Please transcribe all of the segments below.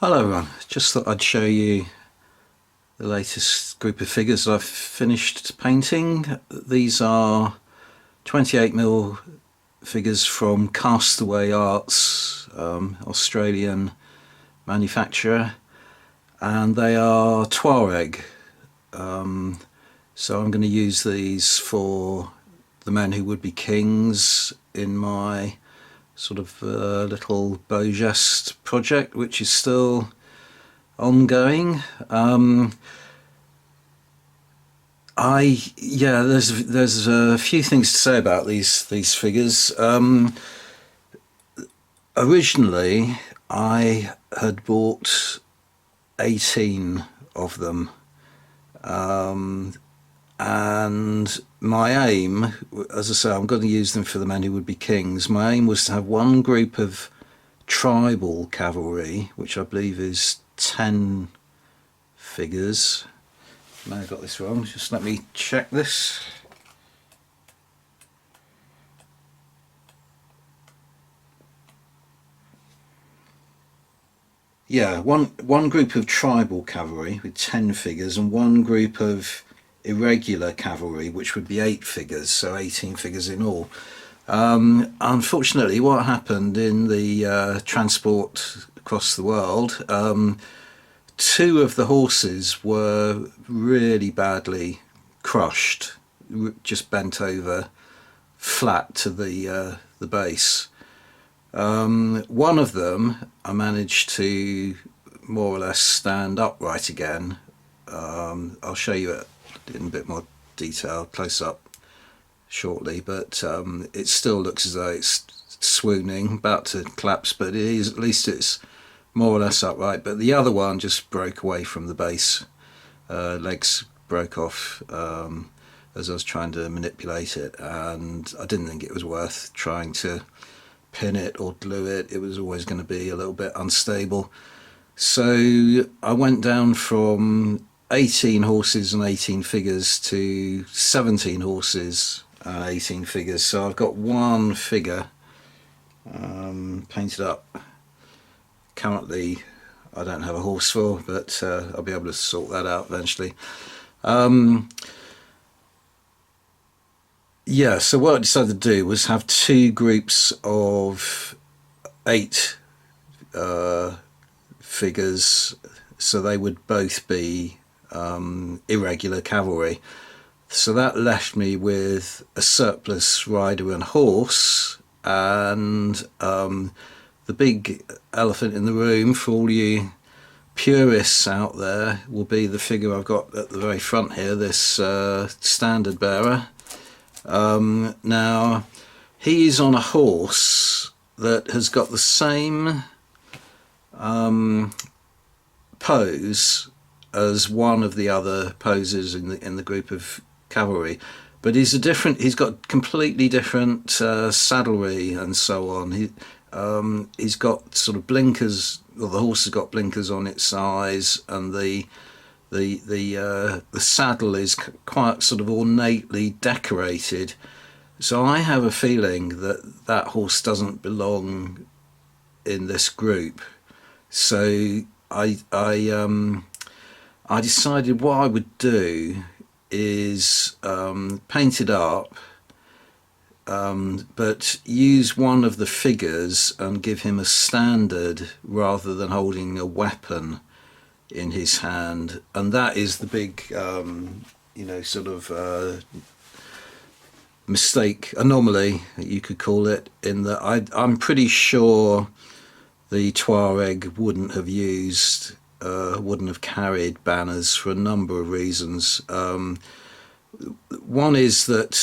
Hello everyone, just thought I'd show you the latest group of figures I've finished painting. These are 28mm figures from Castaway Arts, Australian manufacturer, and they are Tuareg. So I'm going to use these for the men who would be kings in my sort of little beau geste project, which is still ongoing. There's a few things to say about these figures. Originally, I had bought 18 of them, and my aim, as I say, I'm going to use them for the men who would be kings. My aim was to have one group of tribal cavalry, which I believe is 10 figures. I may have got this wrong, just let me check this. Yeah, one group of tribal cavalry with 10 figures and one group of irregular cavalry, which would be 8 figures, so 18 figures in all. Unfortunately, what happened in the transport across the world, 2 of the horses were really badly crushed, just bent over flat to the base. One of them I managed to more or less stand upright again. I'll show you it in a bit more detail close up shortly, but it still looks as though it's swooning, about to collapse, but at least it's more or less upright. But the other one just broke away from the base, legs broke off as I was trying to manipulate it, and I didn't think it was worth trying to pin it or glue it. It was always going to be a little bit unstable. So I went down from 18 horses and 18 figures to 17 horses and 18 figures. So I've got one figure painted up. Currently I don't have a horse for, but I'll be able to sort that out eventually. So what I decided to do was have 2 groups of 8 figures, so they would both be irregular cavalry. So that left me with a surplus rider and horse, and the big elephant in the room for all you purists out there will be the figure I've got at the very front here, this standard bearer. Now he's on a horse that has got the same pose as one of the other poses in the group of cavalry, but he's got completely different saddlery and so on. He's got sort of blinkers, or the horse has got blinkers on its eyes, and the saddle is quite sort of ornately decorated. So I have a feeling that horse doesn't belong in this group. So I decided what I would do is paint it up, but use one of the figures and give him a standard rather than holding a weapon in his hand. And that is the big mistake, anomaly you could call it, in that I'm pretty sure the Tuareg wouldn't have carried banners for a number of reasons. One is that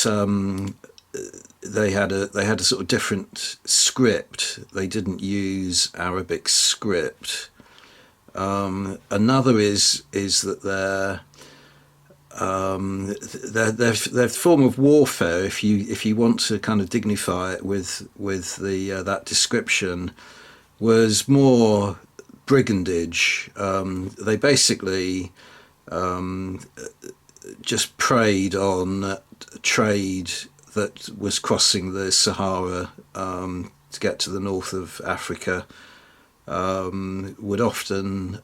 they had a sort of different script. They didn't use Arabic script. Another is that their form of warfare, if you want to kind of dignify it with that description, was more brigandage. They basically just preyed on trade that was crossing the Sahara to get to the north of Africa. would often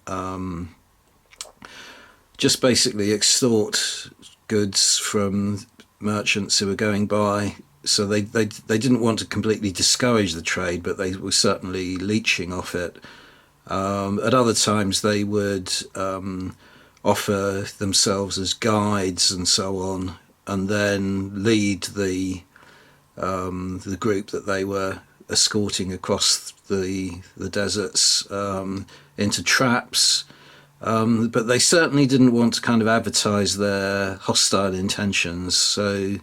just basically extort goods from merchants who were going by. So they didn't want to completely discourage the trade, but they were certainly leeching off it. At other times they would offer themselves as guides and so on, and then lead the group that they were escorting across the deserts into traps. But they certainly didn't want to kind of advertise their hostile intentions. So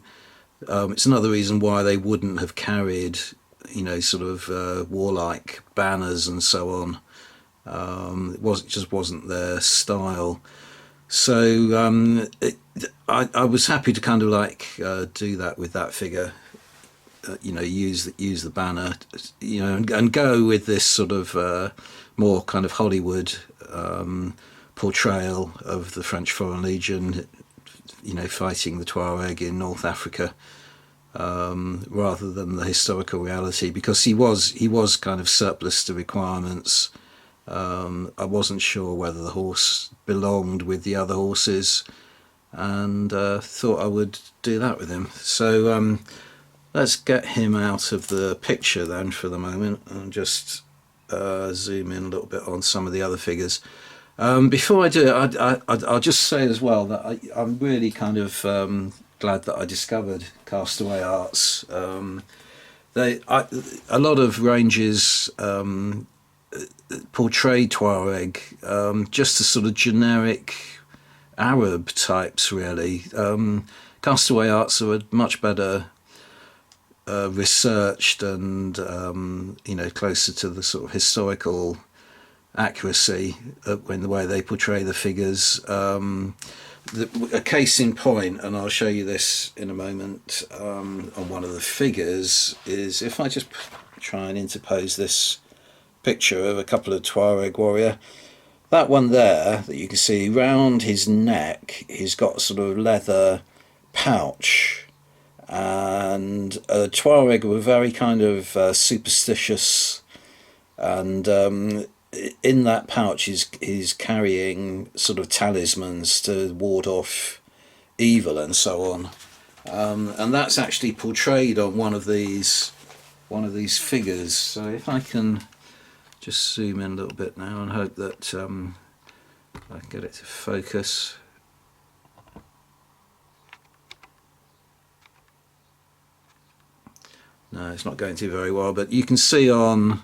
it's another reason why they wouldn't have carried, sort of warlike banners and so on. It just wasn't their style. So I was happy to kind of do that with that figure. Use the banner, and go with this sort of more kind of Hollywood portrayal of the French Foreign Legion, fighting the Tuareg in North Africa, rather than the historical reality, because he was kind of surplus to requirements. I wasn't sure whether the horse belonged with the other horses, and thought I would do that with him. So let's get him out of the picture then for the moment, and just zoom in a little bit on some of the other figures. Before I do it, I'll just say as well that I'm really kind of glad that I discovered Castaway Arts. A lot of ranges portray Tuareg just as sort of generic Arab types, really. Castaway Arts are much better researched and closer to the sort of historical accuracy in the way they portray the figures. A case in point, and I'll show you this in a moment, on one of the figures, is if I just try and interpose this picture of a couple of Tuareg warrior. That one there that you can see round his neck, he's got sort of leather pouch, and Tuareg were very kind of superstitious, and in that pouch he's carrying sort of talismans to ward off evil and so on, and that's actually portrayed on one of these figures. So if I can just zoom in a little bit now and hope that I can get it to focus. No, it's not going to very well, but you can see on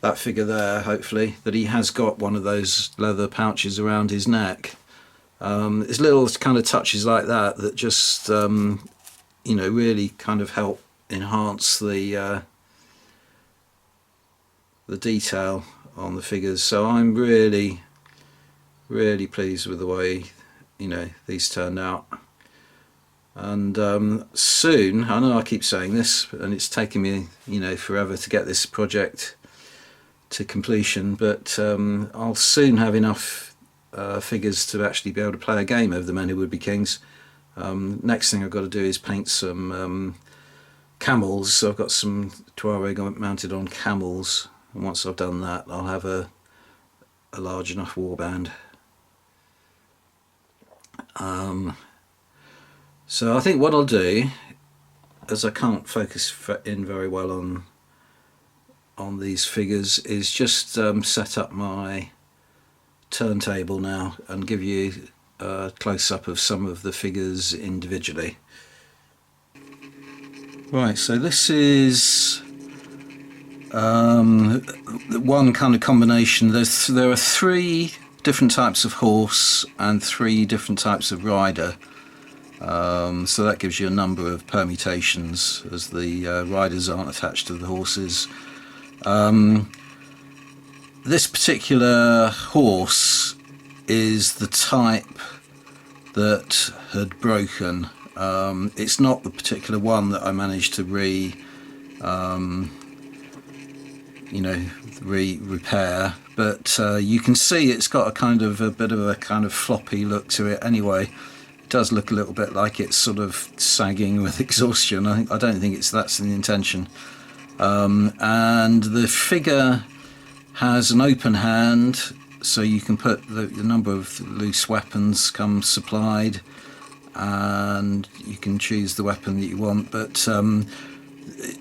that figure there, hopefully, that he has got one of those leather pouches around his neck. It's little kind of touches like that just really kind of help enhance the detail on the figures. So I'm really pleased with the way these turned out. And soon, I know I keep saying this, and it's taken me forever to get this project to completion, but I'll soon have enough figures to actually be able to play a game of the Men Who Would Be Kings. Next thing I've got to do is paint some camels. So I've got some Tuareg mounted on camels, and once I've done that, I'll have a large enough warband. So I think what I'll do, as I can't focus in very well on these figures, is just set up my turntable now and give you a close-up of some of the figures individually. Right, so this is one kind of combination. There are 3 different types of horse and 3 different types of rider. So that gives you a number of permutations, as the riders aren't attached to the horses. This particular horse is the type that had broken. It's not the particular one that I managed to repair, but you can see it's got a bit of a floppy look to it anyway. It does look a little bit like it's sort of sagging with exhaustion. I don't think that's the intention. And the figure has an open hand, so you can put the number of loose weapons come supplied, and you can choose the weapon that you want. But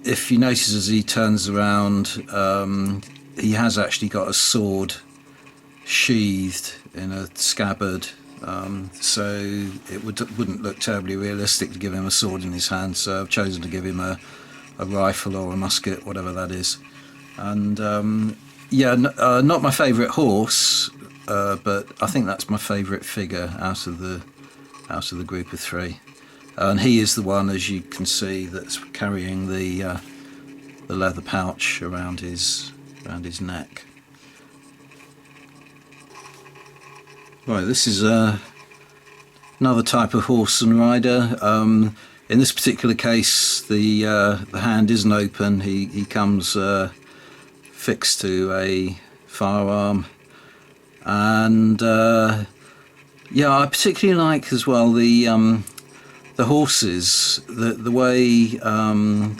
if you notice as he turns around, he has actually got a sword sheathed in a scabbard, so it wouldn't look terribly realistic to give him a sword in his hand, so I've chosen to give him a rifle or a musket, whatever that is. And not my favourite horse, but I think that's my favourite figure out of the group of three. And he is the one, as you can see, that's carrying the leather pouch around his neck. Right, this is another type of horse and rider. In this particular case, the hand isn't open. He comes fixed to a firearm, and I particularly like as well the horses, the way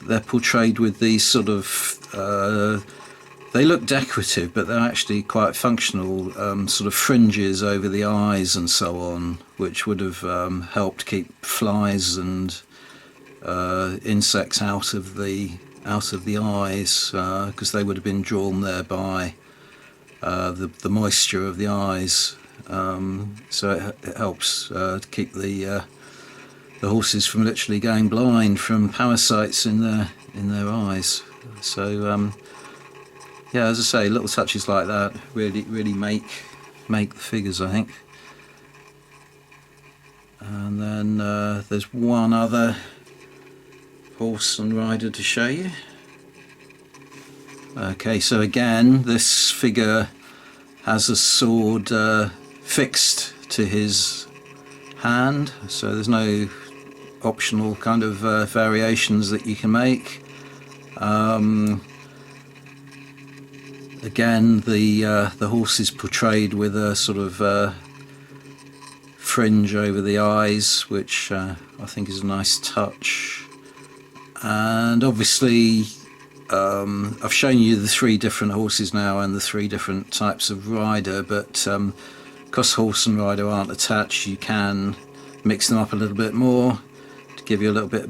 they're portrayed with these sort of they look decorative, but they're actually quite functional, sort of fringes over the eyes and so on, which would have helped keep flies and insects out of the eyes, because they would have been drawn there by the moisture of the eyes. So it helps to keep the horses from literally going blind from parasites in their eyes. So as I say, little touches like that really make the figures, I think. And then there's one other horse and rider to show you. Okay, so again, this figure has a sword fixed to his hand, so there's no optional kind of variations that you can make. Again, the horse is portrayed with a sort of fringe over the eyes, which I think is a nice touch. And obviously, I've shown you the three different horses now and the three different types of rider, but because horse and rider aren't attached, you can mix them up a little bit more to give you a little bit,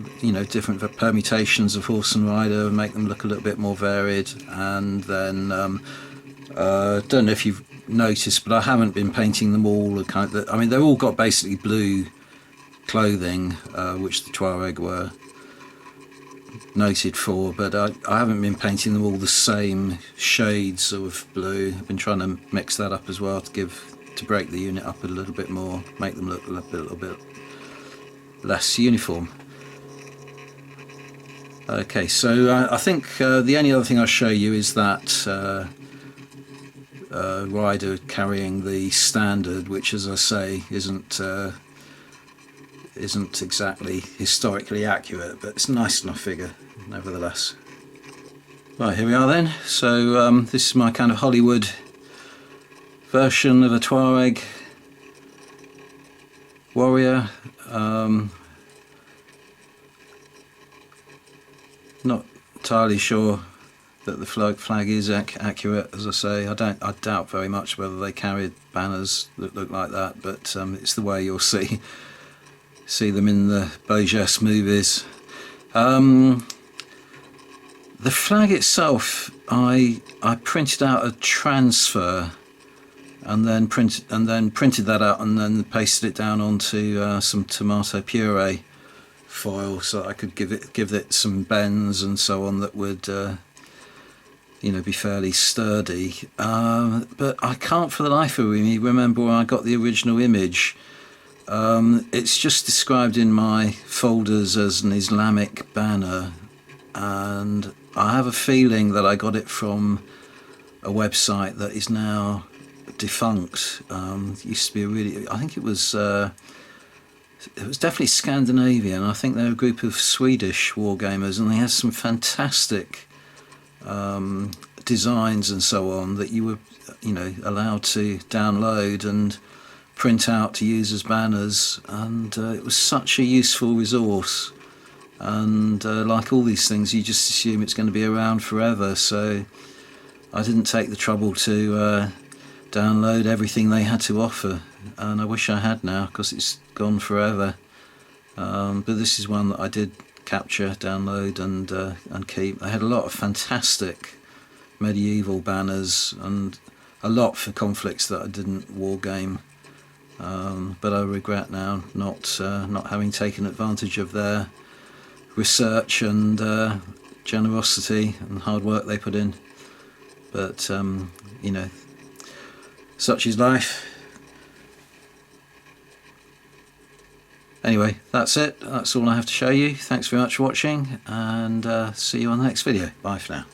different permutations of horse and rider, make them look a little bit more varied. And then don't know if you've noticed, but I haven't been painting them all. They've all got basically blue clothing, which the Tuareg were noted for, but I haven't been painting them all the same shades of blue. I've been trying to mix that up as well to break the unit up a little bit more, make them look a little bit less uniform. Okay, so I think the only other thing I'll show you is that rider carrying the standard, which, as I say, isn't exactly historically accurate, but it's a nice enough figure nevertheless. Right, here we are then. So this is my kind of Hollywood version of a Tuareg warrior. Not entirely sure that the flag is accurate, as I say. I doubt very much whether they carried banners that look like that, but it's the way you'll see them in the Bourges movies. The flag itself, I printed out a transfer and then printed that out and then pasted it down onto some tomato puree foil, so that I could give it some bends and so on that would be fairly sturdy. But I can't for the life of me remember where I got the original image. It's just described in my folders as an Islamic banner, and I have a feeling that I got it from a website that is now defunct. It used to be I think it was definitely Scandinavian. I think they're a group of Swedish wargamers, and they had some fantastic designs and so on that you were allowed to download and print out to use as banners, and it was such a useful resource. and like all these things, you just assume it's going to be around forever. So I didn't take the trouble to download everything they had to offer, and I wish I had now, because it's gone forever. But this is one that I did capture, download, and keep. They had a lot of fantastic medieval banners and a lot for conflicts that I didn't war game. But I regret now not having taken advantage of their research and generosity and hard work they put in. But you know, such is life. Anyway, that's it. That's all I have to show you. Thanks very much for watching, and see you on the next video. Bye for now.